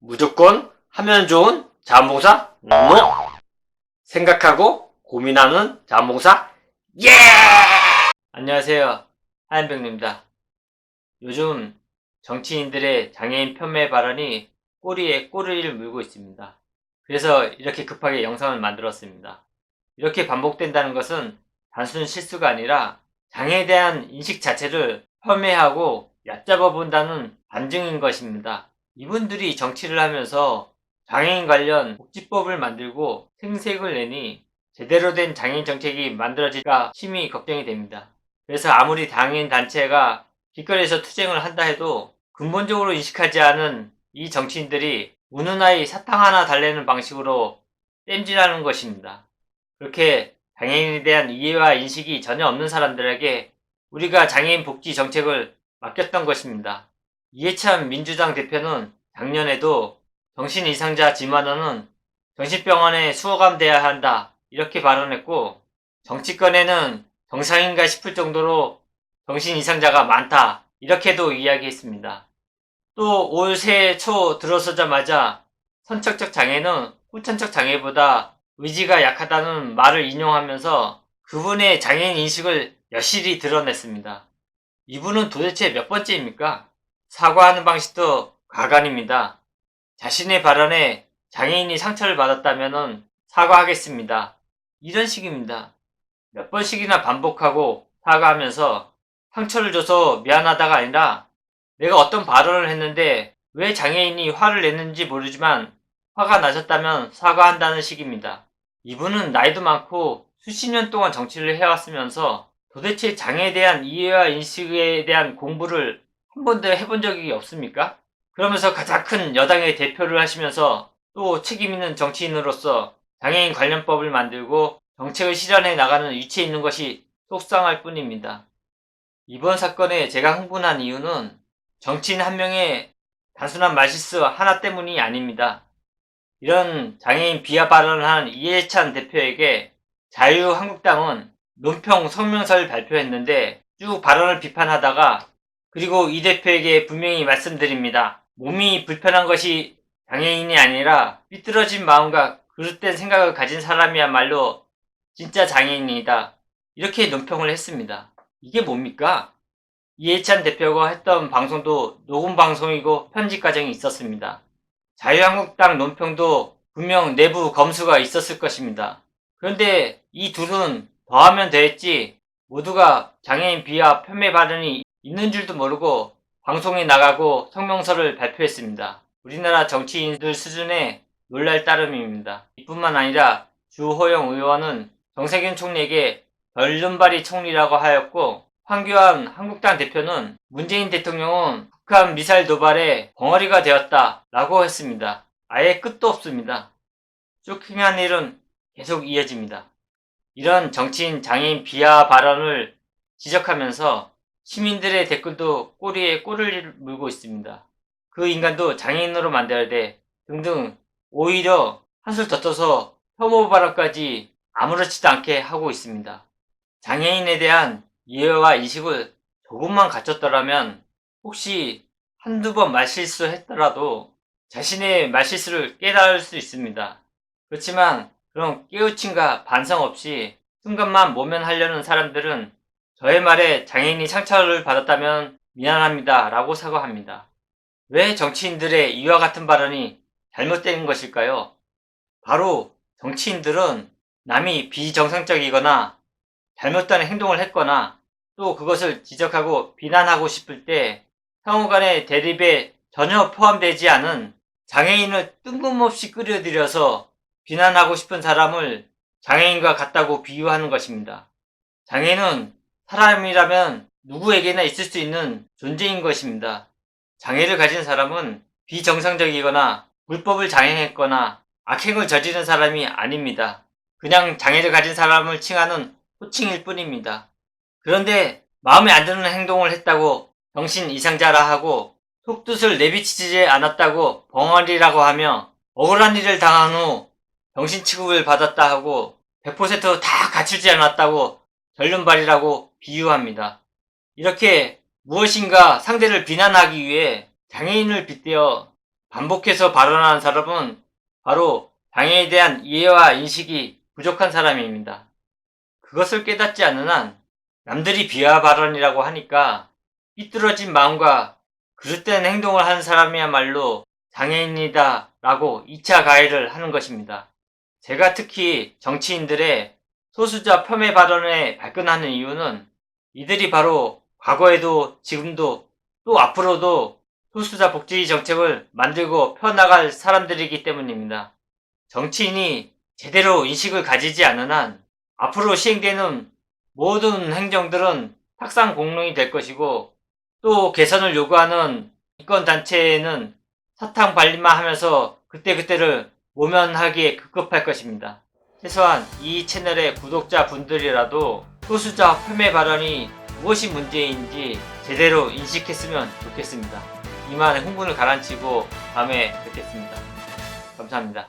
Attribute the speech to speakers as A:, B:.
A: 무조건 하면 좋은 자원봉사? 생각하고 고민하는 자원봉사? 예! 안녕하세요. 하얀병입니다. 요즘 정치인들의 장애인 편매 발언이 꼬리에 꼬리를 물고 있습니다. 그래서 이렇게 급하게 영상을 만들었습니다. 이렇게 반복된다는 것은 단순 실수가 아니라 장애에 대한 인식 자체를 폄훼하고 얕잡아 본다는 반증인 것입니다. 이분들이 정치를 하면서 장애인 관련 복지법을 만들고 생색을 내니 제대로 된 장애인 정책이 만들어질까 심히 걱정이 됩니다. 그래서 아무리 장애인 단체가 길거리에서 투쟁을 한다 해도 근본적으로 인식하지 않은 이 정치인들이 우는 아이 사탕 하나 달래는 방식으로 땜질하는 것입니다. 그렇게 장애인에 대한 이해와 인식이 전혀 없는 사람들에게 우리가 장애인 복지 정책을 맡겼던 것입니다. 이해찬 민주당 대표는 작년에도 정신 이상자 진만원은 정신병원에 수호감돼야 한다 이렇게 발언했고, 정치권에는 정상인가 싶을 정도로 정신 이상자가 많다 이렇게도 이야기했습니다. 또 올 새해 초 들어서자마자 선척적 장애는 후천적 장애보다 의지가 약하다는 말을 인용하면서 그분의 장애인 인식을 여실히 드러냈습니다. 이분은 도대체 몇 번째입니까? 사과하는 방식도 가관입니다. 자신의 발언에 장애인이 상처를 받았다면 사과하겠습니다. 이런 식입니다. 몇 번씩이나 반복하고 사과하면서 상처를 줘서 미안하다가 아니라 내가 어떤 발언을 했는데 왜 장애인이 화를 냈는지 모르지만 화가 나셨다면 사과한다는 식입니다. 이분은 나이도 많고 수십 년 동안 정치를 해왔으면서 도대체 장애에 대한 이해와 인식에 대한 공부를 한 번도 해본 적이 없습니까? 그러면서 가장 큰 여당의 대표를 하시면서 또 책임 있는 정치인으로서 장애인 관련법을 만들고 정책을 실현해 나가는 위치에 있는 것이 속상할 뿐입니다. 이번 사건에 제가 흥분한 이유는 정치인 한 명의 단순한 말실수 하나 때문이 아닙니다. 이런 장애인 비하 발언을 한 이해찬 대표에게 자유한국당은 논평 성명서를 발표했는데 쭉 발언을 비판하다가, 그리고 이 대표에게 분명히 말씀드립니다. 몸이 불편한 것이 장애인이 아니라 삐뚤어진 마음과 그릇된 생각을 가진 사람이야말로 진짜 장애인이다. 이렇게 논평을 했습니다. 이게 뭡니까? 이해찬 대표가 했던 방송도 녹음 방송이고 편집 과정이 있었습니다. 자유한국당 논평도 분명 내부 검수가 있었을 것입니다. 그런데 이 둘은 더하면 더했지 모두가 장애인 비하 편매 발언이 있는 줄도 모르고 방송에 나가고 성명서를 발표했습니다. 우리나라 정치인들 수준의 놀랄 따름입니다. 이뿐만 아니라 주호영 의원은 정세균 총리에게 별눈바리 총리라고 하였고, 황교안 한국당 대표는 문재인 대통령은 북한 미사일 도발에 벙어리가 되었다 라고 했습니다. 아예 끝도 없습니다. 쇼킹한 일은 계속 이어집니다. 이런 정치인 장애인 비하 발언을 지적하면서 시민들의 댓글도 꼬리에 꼬리를 물고 있습니다. 그 인간도 장애인으로 만들어야 돼 등등, 오히려 한술 더 떠서 혐오 발언까지 아무렇지도 않게 하고 있습니다. 장애인에 대한 이해와 인식을 조금만 갖췄더라면 혹시 한두 번 말실수했더라도 자신의 말실수를 깨달을 수 있습니다. 그렇지만 그런 깨우침과 반성 없이 순간만 모면하려는 사람들은 저의 말에 장애인이 상처를 받았다면 미안합니다 라고 사과합니다. 왜 정치인들의 이와 같은 발언이 잘못된 것일까요? 바로 정치인들은 남이 비정상적이거나 잘못된 행동을 했거나 또 그것을 지적하고 비난하고 싶을 때 상호 간의 대립에 전혀 포함되지 않은 장애인을 뜬금없이 끌어들여서 비난하고 싶은 사람을 장애인과 같다고 비유하는 것입니다. 장애는 사람이라면 누구에게나 있을 수 있는 존재인 것입니다. 장애를 가진 사람은 비정상적이거나 불법을 장행했거나 악행을 저지른 사람이 아닙니다. 그냥 장애를 가진 사람을 칭하는 호칭일 뿐입니다. 그런데 마음에 안 드는 행동을 했다고 정신 이상자라 하고 속뜻을 내비치지 않았다고 벙어리라고 하며 억울한 일을 당한 후 정신 취급을 받았다 하고 100%다 갖추지 않았다고 절름발이라고 비유합니다. 이렇게 무엇인가 상대를 비난하기 위해 장애인을 빗대어 반복해서 발언하는 사람은 바로 장애에 대한 이해와 인식이 부족한 사람입니다. 그것을 깨닫지 않는 한 남들이 비하 발언이라고 하니까 삐뚤어진 마음과 그릇된 행동을 하는 사람이야말로 장애인이다 라고 2차 가해를 하는 것입니다. 제가 특히 정치인들의 소수자 폄훼 발언에 발끈하는 이유는 이들이 바로 과거에도 지금도 또 앞으로도 소수자 복지 정책을 만들고 펴나갈 사람들이기 때문입니다. 정치인이 제대로 인식을 가지지 않은 한 앞으로 시행되는 모든 행정들은 탁상 공론이 될 것이고 또 개선을 요구하는 인권단체는 사탕 발림만 하면서 그때그때를 모면하기에 급급할 것입니다. 최소한 이 채널의 구독자 분들이라도 소수자 폄훼 발언이 무엇이 문제인지 제대로 인식했으면 좋겠습니다. 이만 흥분을 가라앉히고 다음에 뵙겠습니다. 감사합니다.